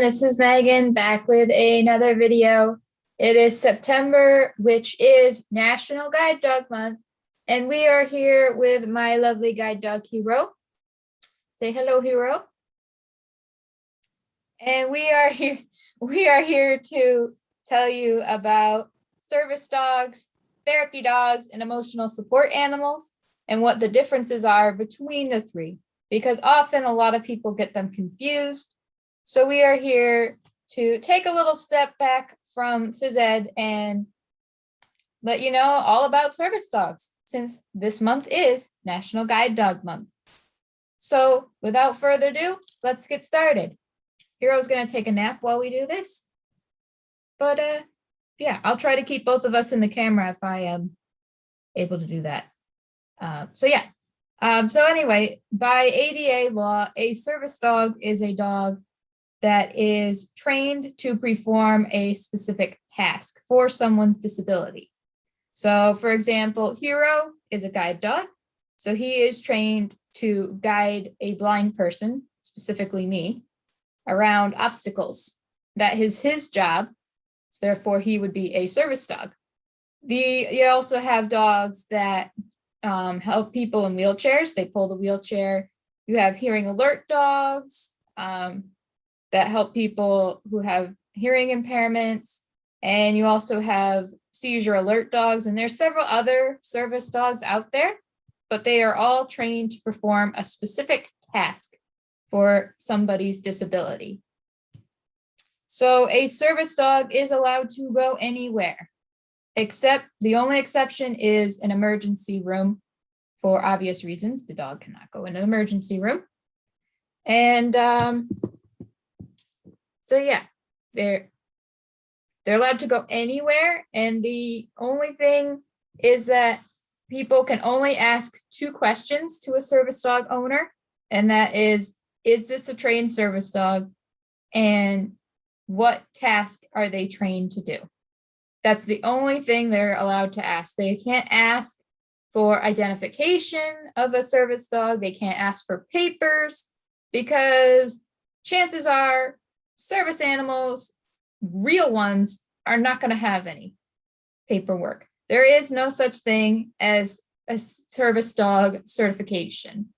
this is Megan back with another video. It is September, which is National Guide Dog Month, and we are here with my lovely guide dog, Hero. Say hello, Hero. And we are here to tell you about service dogs, therapy dogs, and emotional support animals, and what the differences are between the three, because often a lot of people get them confused. So we are here to take a little step back from phys ed and let you know all about service dogs, since this month is National Guide Dog Month. So without further ado, let's get started. Hero's gonna take a nap while we do this. But yeah, I'll try to keep both of us in the camera if I am able to do that. So anyway, by ADA law, a service dog is a dog that is trained to perform a specific task for someone's disability. So for example, Hero is a guide dog. So he is trained to guide a blind person, specifically me, around obstacles. That is his job. So therefore, he would be a service dog. You also have dogs that help people in wheelchairs. They pull the wheelchair. You have hearing alert dogs that help people who have hearing impairments. And you also have seizure alert dogs. And there's several other service dogs out there, but they are all trained to perform a specific task for somebody's disability. So a service dog is allowed to go anywhere, except the only exception is an emergency room. For obvious reasons, the dog cannot go in an emergency room. And so yeah, they're allowed to go anywhere. And the only thing is that people can only ask 2 questions to a service dog owner. And that is this a trained service dog? And what task are they trained to do? That's the only thing they're allowed to ask. They can't ask for identification of a service dog. They can't ask for papers, because chances are service animals, real ones, are not going to have any paperwork. There is no such thing as a service dog certification.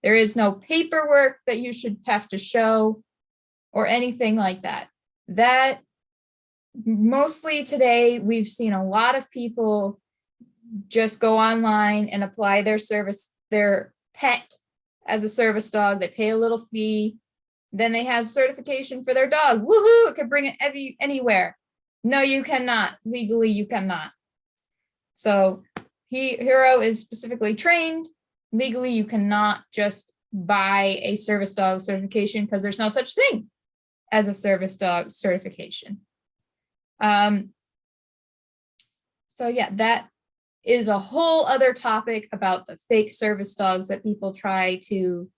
There is no paperwork that you should have to show or anything like that. That mostly today, we've seen a lot of people just go online and apply their pet as a service dog. They pay a little fee. Then they have certification for their dog. Woohoo, it can bring it anywhere. No, you cannot. Legally, you cannot. So Hero is specifically trained. Legally, you cannot just buy a service dog certification, because there's no such thing as a service dog certification. So yeah, that is a whole other topic about the fake service dogs that people try to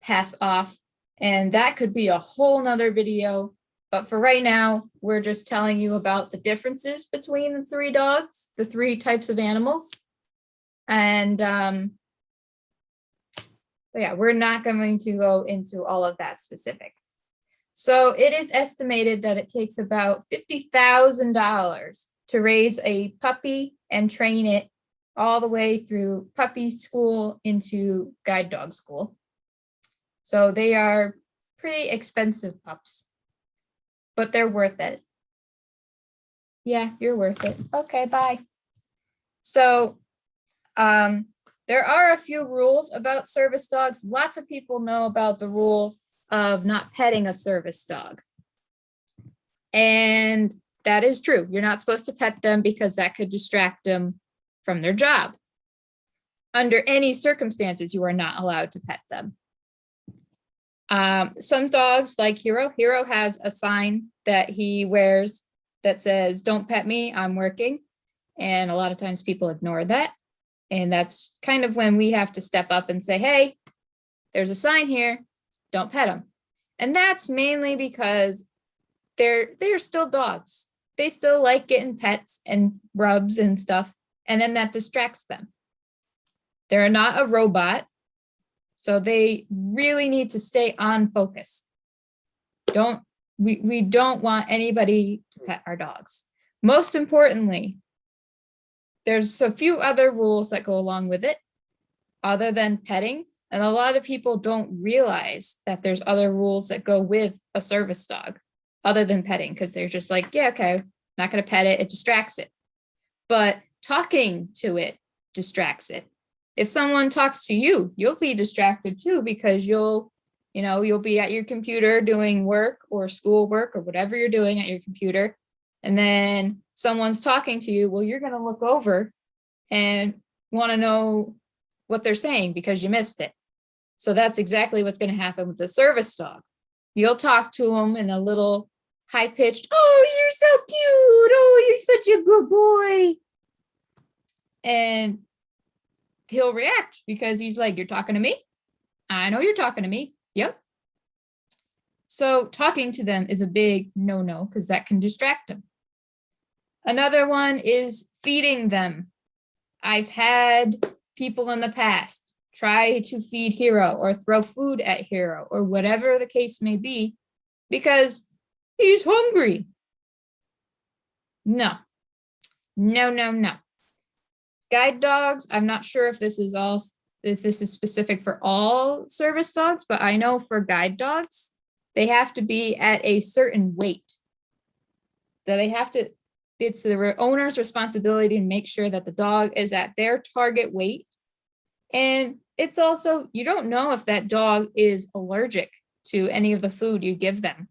pass off. And that could be a whole nother video. But for right now, we're just telling you about the differences between the 3 dogs, the 3 types of animals. And yeah, we're not going to go into all of that specifics. So it is estimated that it takes about $50,000 to raise a puppy and train it all the way through puppy school into guide dog school. So they are pretty expensive pups, but they're worth it. Yeah, you're worth it. Okay, bye. So there are a few rules about service dogs. Lots of people know about the rule of not petting a service dog. And that is true. You're not supposed to pet them, because that could distract them from their job. Under any circumstances, you are not allowed to pet them. Some dogs, like Hero has a sign that he wears that says, "Don't pet me, I'm working." And a lot of times people ignore that. And that's kind of when we have to step up and say, hey, there's a sign here, don't pet them. And that's mainly because they're still dogs. They still like getting pets and rubs and stuff, and then that distracts them. They're not a robot, so they really need to stay on focus. Don't We don't want anybody to pet our dogs. Most importantly, there's a few other rules that go along with it other than petting. And a lot of people don't realize that there's other rules that go with a service dog other than petting, because they're just like, yeah, okay, not going to pet it. It distracts it. But talking to it distracts it. If someone talks to you, you'll be distracted too, because you'll be at your computer doing work or school work or whatever you're doing at your computer. And then someone's talking to you. Well, you're going to look over and want to know what they're saying because you missed it. So that's exactly what's going to happen with the service dog. You'll talk to them in a little high pitched, oh, you're so cute. Oh, you're such a good boy. And he'll react because he's like, you're talking to me? I know you're talking to me. Yep. So talking to them is a big no-no because that can distract them. Another one is feeding them. I've had people in the past try to feed Hero or throw food at Hero or whatever the case may be because he's hungry. No. Guide dogs, I'm not sure if this is specific for all service dogs, but I know for guide dogs, they have to be at a certain weight. So it's the owner's responsibility to make sure that the dog is at their target weight. And it's also, you don't know if that dog is allergic to any of the food you give them.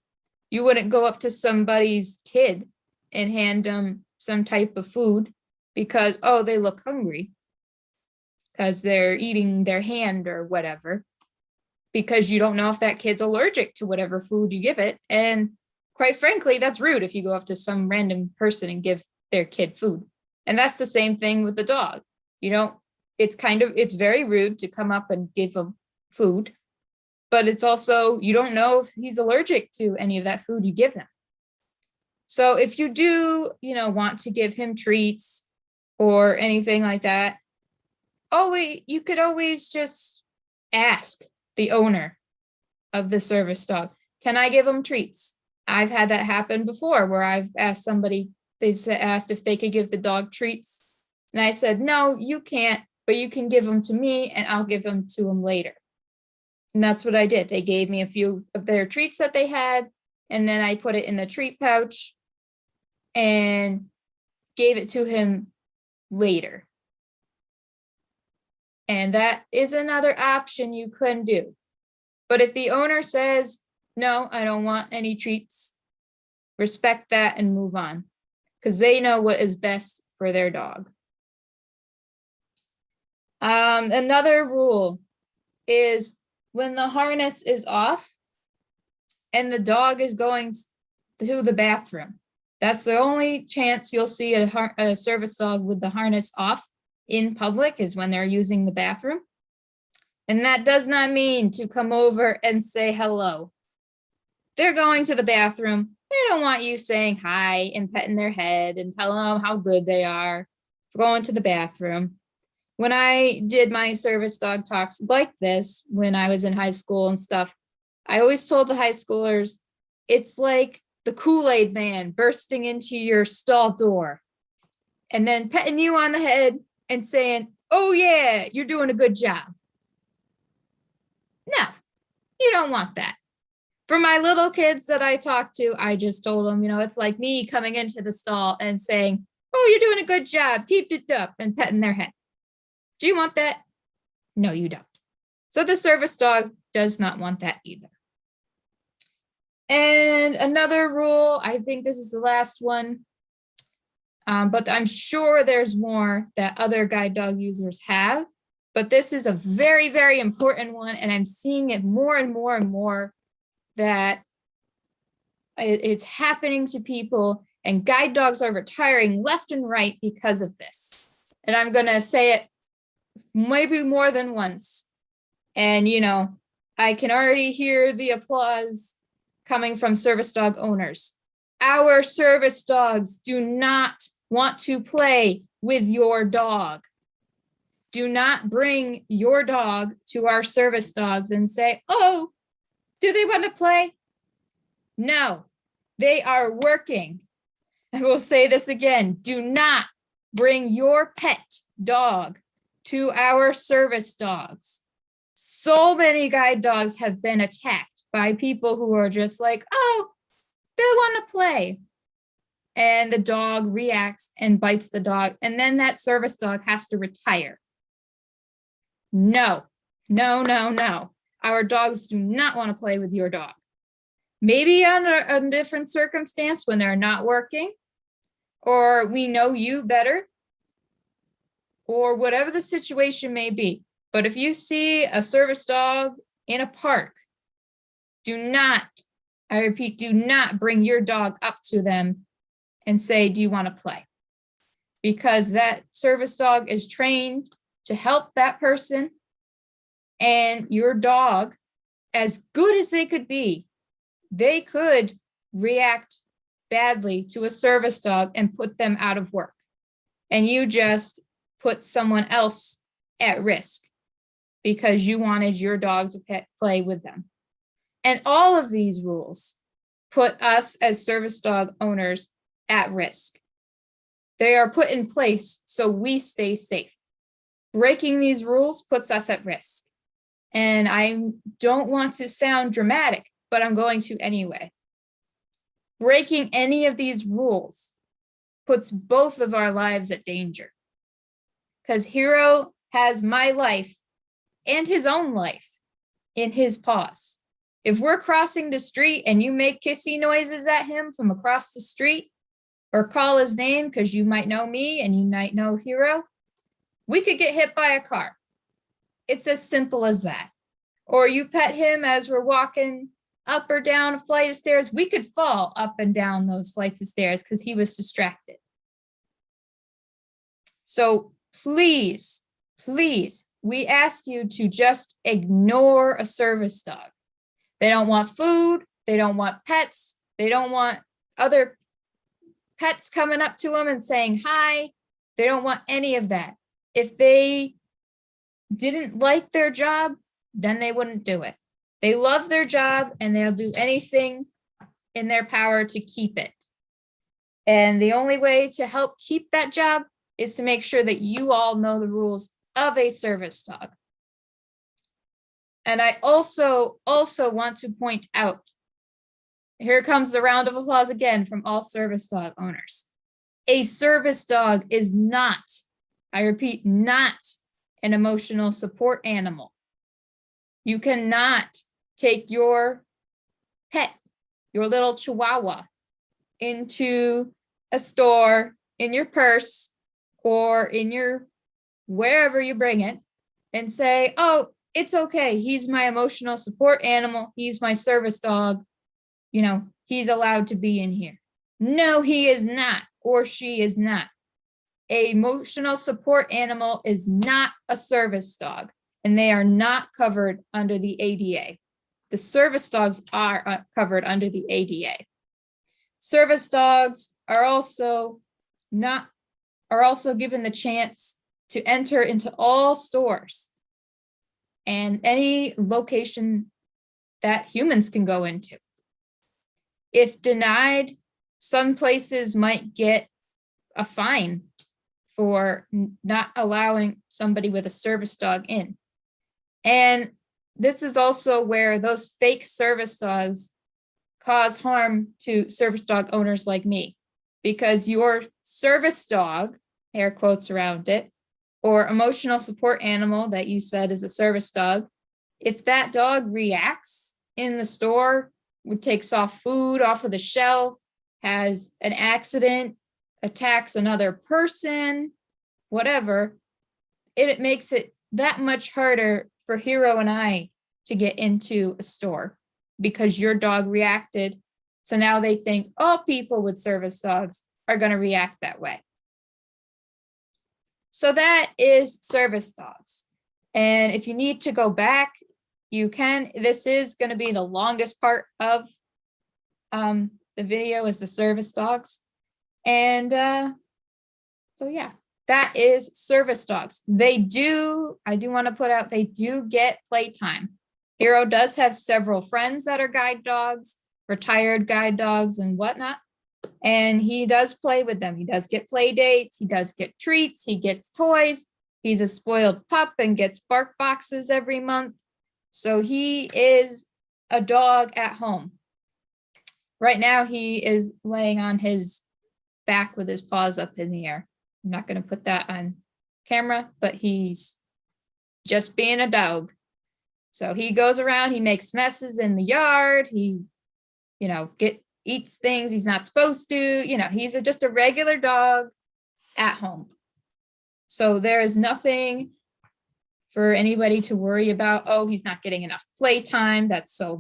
You wouldn't go up to somebody's kid and hand them some type of food because, oh, they look hungry because they're eating their hand or whatever, because you don't know if that kid's allergic to whatever food you give it. And quite frankly, that's rude if you go up to some random person and give their kid food. And that's the same thing with the dog. It's very rude to come up and give them food, but it's also, you don't know if he's allergic to any of that food you give him. So if you do, want to give him treats or anything like that, you could always just ask the owner of the service dog, can I give him treats? I've had that happen before where I've asked somebody, asked if they could give the dog treats. And I said, no, you can't, but you can give them to me and I'll give them to them later. And that's what I did. They gave me a few of their treats that they had, and then I put it in the treat pouch and gave it to him later. And that is another option you can do. But if the owner says, no, I don't want any treats, respect that and move on, because they know what is best for their dog. Another rule is when the harness is off and the dog is going to the bathroom, that's the only chance you'll see a service dog with the harness off in public is when they're using the bathroom. And that does not mean to come over and say hello. They're going to the bathroom. They don't want you saying hi and petting their head and telling them how good they are for going to the bathroom. When I did my service dog talks like this, when I was in high school and stuff, I always told the high schoolers, it's like the Kool-Aid man bursting into your stall door and then petting you on the head and saying, oh yeah, you're doing a good job. No, you don't want that. For my little kids that I talked to, I just told them, it's like me coming into the stall and saying, oh, you're doing a good job, keep it up, and petting their head. Do you want that? No, you don't. So the service dog does not want that either. And another rule, I think this is the last one, but I'm sure there's more that other guide dog users have, but this is a very, very important one, and I'm seeing it more and more and more that it's happening to people, and guide dogs are retiring left and right because of this. And I'm going to say it maybe more than once. And, I can already hear the applause coming from service dog owners. Our service dogs do not want to play with your dog. Do not bring your dog to our service dogs and say, oh, do they want to play? No, They are working. I will say this again. Do not bring your pet dog to our service dogs. So many guide dogs have been attacked by people who are just like, oh, they want to play. And the dog reacts and bites the dog. And then that service dog has to retire. No, no, no, no. Our dogs do not want to play with your dog. Maybe under a different circumstance when they're not working, or we know you better, or whatever the situation may be. But if you see a service dog in a park, do not, I repeat, do not bring your dog up to them and say, do you want to play? Because that service dog is trained to help that person, and your dog, as good as they could be, they could react badly to a service dog and put them out of work. And you just put someone else at risk because you wanted your dog to play with them. And all of these rules put us as service dog owners at risk. They are put in place so we stay safe. Breaking these rules puts us at risk. And I don't want to sound dramatic, but I'm going to anyway. Breaking any of these rules puts both of our lives at danger. Because Hero has my life and his own life in his paws. If we're crossing the street and you make kissy noises at him from across the street, or call his name because you might know me and you might know Hero, we could get hit by a car. It's as simple as that. Or you pet him as we're walking up or down a flight of stairs, we could fall up and down those flights of stairs because he was distracted. So please, please, we ask you to just ignore a service dog. They don't want food. They don't want pets. They don't want other pets coming up to them and saying hi. They don't want any of that. If they didn't like their job, then they wouldn't do it. They love their job and they'll do anything in their power to keep it. And the only way to help keep that job is to make sure that you all know the rules of a service dog. And I also want to point out, here comes the round of applause again from all service dog owners. A service dog is not, I repeat, not an emotional support animal. You cannot take your pet, your little chihuahua, into a store, in your purse, or in your wherever you bring it, and say, oh, it's okay. He's my emotional support animal. He's my service dog. You know, he's allowed to be in here. No, he is not, or she is not. A emotional support animal is not a service dog, and they are not covered under the ADA. The service dogs are covered under the ADA. Service dogs are also given the chance to enter into all stores and any location that humans can go into. If denied, some places might get a fine for not allowing somebody with a service dog in. And this is also where those fake service dogs cause harm to service dog owners like me, because your service dog, air quotes around it, or emotional support animal that you said is a service dog, if that dog reacts in the store, takes off food off of the shelf, has an accident, attacks another person, whatever, it makes it that much harder for Hero and I to get into a store because your dog reacted. So now they think all people with service dogs are going to react that way. So that is service dogs. And if you need to go back, you can. This is going to be the longest part of the video is the service dogs. And so yeah, that is service dogs. I do want to put out, they do get playtime. Hero does have several friends that are guide dogs. retired guide dogs and whatnot. And he does play with them. He does get play dates. He does get treats. He gets toys. He's a spoiled pup and gets bark boxes every month. So he is a dog at home. Right now, he is laying on his back with his paws up in the air. I'm not going to put that on camera, but he's just being a dog. So he goes around, he makes messes in the yard. He, eats things he's not supposed to. He's just a regular dog at home. So there is nothing for anybody to worry about. Oh, he's not getting enough playtime. That's so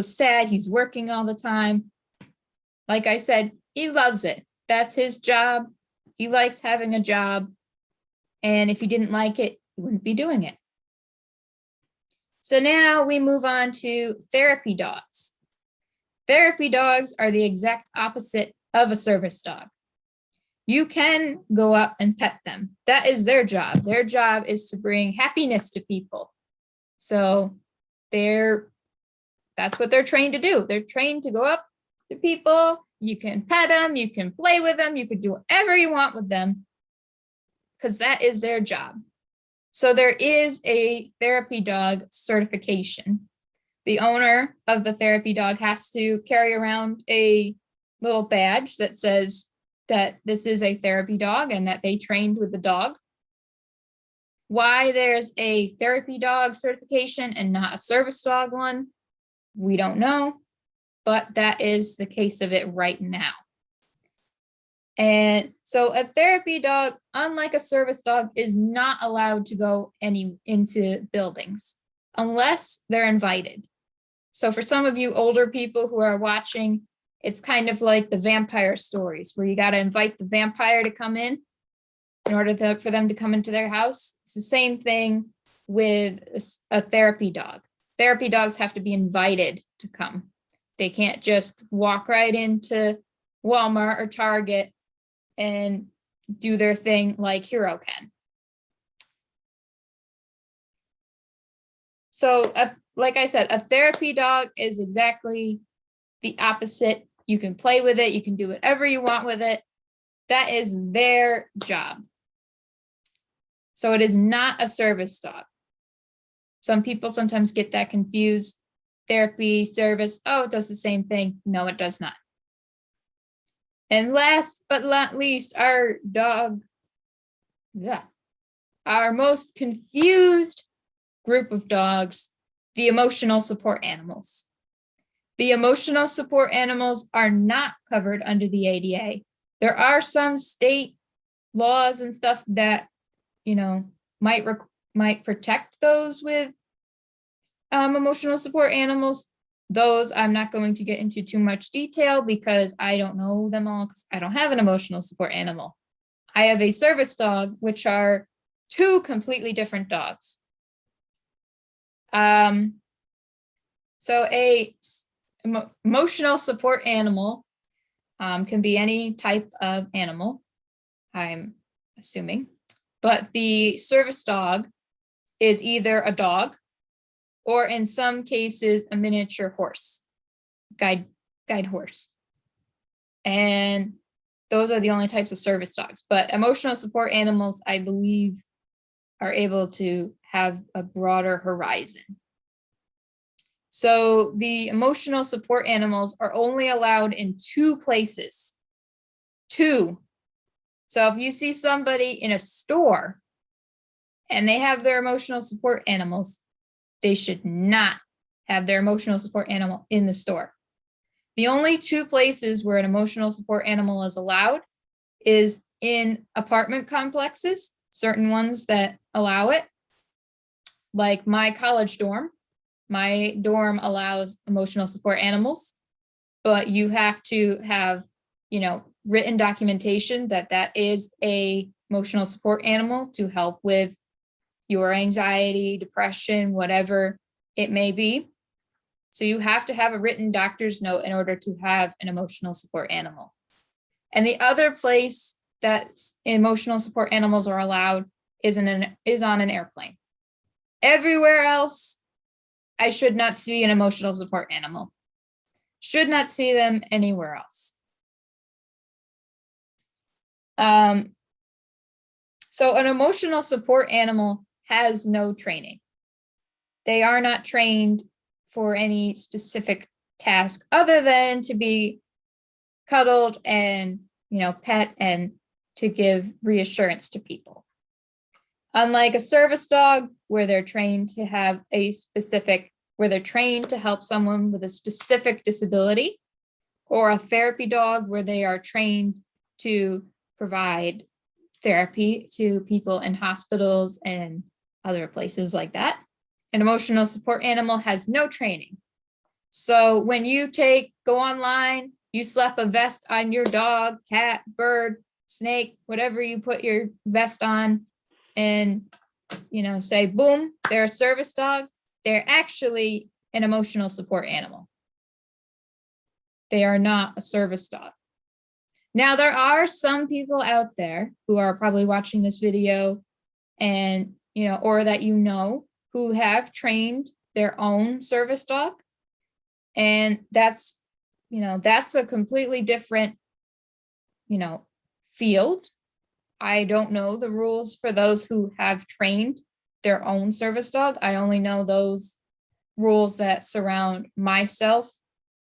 sad. He's working all the time. Like I said, he loves it. That's his job. He likes having a job. And if he didn't like it, he wouldn't be doing it. So now we move on to therapy dogs. Therapy dogs are the exact opposite of a service dog. You can go up and pet them. That is their job. Their job is to bring happiness to people. So that's what they're trained to do. They're trained to go up to people. You can pet them, you can play with them, you can do whatever you want with them, because that is their job. So there is a therapy dog certification. The owner of the therapy dog has to carry around a little badge that says that this is a therapy dog and that they trained with the dog. Why there's a therapy dog certification and not a service dog one, we don't know, but that is the case of it right now. And so a therapy dog, unlike a service dog, is not allowed to go into buildings unless they're invited. So for some of you older people who are watching, it's kind of like the vampire stories where you got to invite the vampire to come in order for them to come into their house. It's the same thing with a therapy dog. Therapy dogs have to be invited to come. They can't just walk right into Walmart or Target and do their thing like Hero can. So like I said, a therapy dog is exactly the opposite. You can play with it. You can do whatever you want with it. That is their job. So it is not a service dog. Some people sometimes get that confused. Therapy, service, oh, it does the same thing. No, it does not. And last but not least, our most confused group of dogs, the emotional support animals. The emotional support animals are not covered under the ADA. There are some state laws and stuff that, might protect those with emotional support animals. Those I'm not going to get into too much detail because I don't know them all, because I don't have an emotional support animal. I have a service dog, which are two completely different dogs. So emotional support animal can be any type of animal, I'm assuming, but the service dog is either a dog or in some cases a miniature horse, guide horse. And those are the only types of service dogs, but emotional support animals, I believe, are able to have a broader horizon. So the emotional support animals are only allowed in 2 places. 2. So if you see somebody in a store and they have their emotional support animals, they should not have their emotional support animal in the store. The only 2 places where an emotional support animal is allowed is in apartment complexes, certain ones that allow it, like my college dorm. My dorm allows emotional support animals, but you have to have, written documentation that is a emotional support animal to help with your anxiety, depression, whatever it may be. So you have to have a written doctor's note in order to have an emotional support animal. And the other place that emotional support animals are allowed is on an airplane. Everywhere else, I should not see an emotional support animal. should not see them anywhere else. So an emotional support animal has no training. They are not trained for any specific task other than to be cuddled and, pet and to give reassurance to people. Unlike a service dog, where they're trained to have where they're trained to help someone with a specific disability, or a therapy dog, where they are trained to provide therapy to people in hospitals and other places like that. An emotional support animal has no training. So when you go online, you slap a vest on your dog, cat, bird, snake, whatever you put your vest on, and say, boom, they're a service dog. They're actually an emotional support animal. They are not a service dog. Now, there are some people out there who are probably watching this video and, or that who have trained their own service dog. And that's a completely different, field. I don't know the rules for those who have trained their own service dog. I only know those rules that surround myself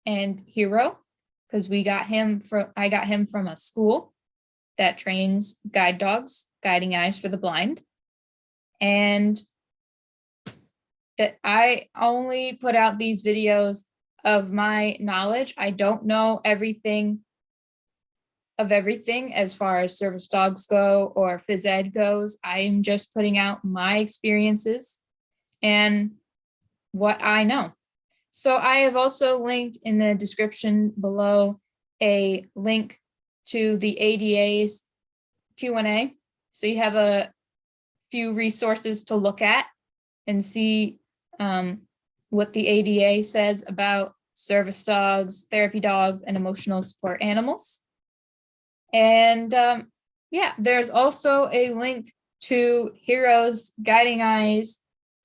and Hero, because I got him from a school that trains guide dogs, Guiding Eyes for the Blind. And that I only put out these videos of my knowledge. I don't know everything as far as service dogs go or phys ed goes. I'm just putting out my experiences and what I know. So I have also linked in the description below a link to the ADA's Q&A. So you have a few resources to look at and see what the ADA says about service dogs, therapy dogs, and emotional support animals. And there's also a link to Hero's Guiding Eyes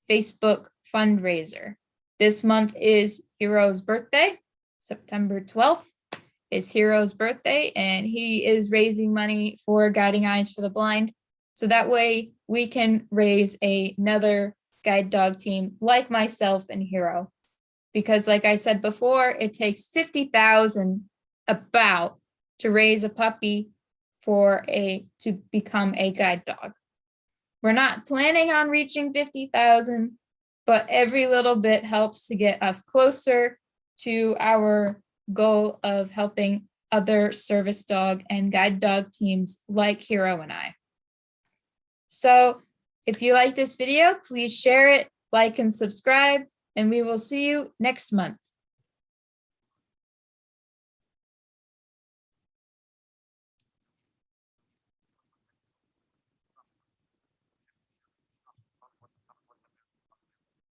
Facebook fundraiser. This month is Hero's birthday. September 12th is Hero's birthday, and he is raising money for Guiding Eyes for the Blind. So that way we can raise another guide dog team like myself and Hero. Because like I said before, it takes $50,000 about to raise a puppy to become a guide dog. We're not planning on reaching 50,000, but every little bit helps to get us closer to our goal of helping other service dog and guide dog teams like Hero and I. So if you like this video, please share it, like, and subscribe, and we will see you next month.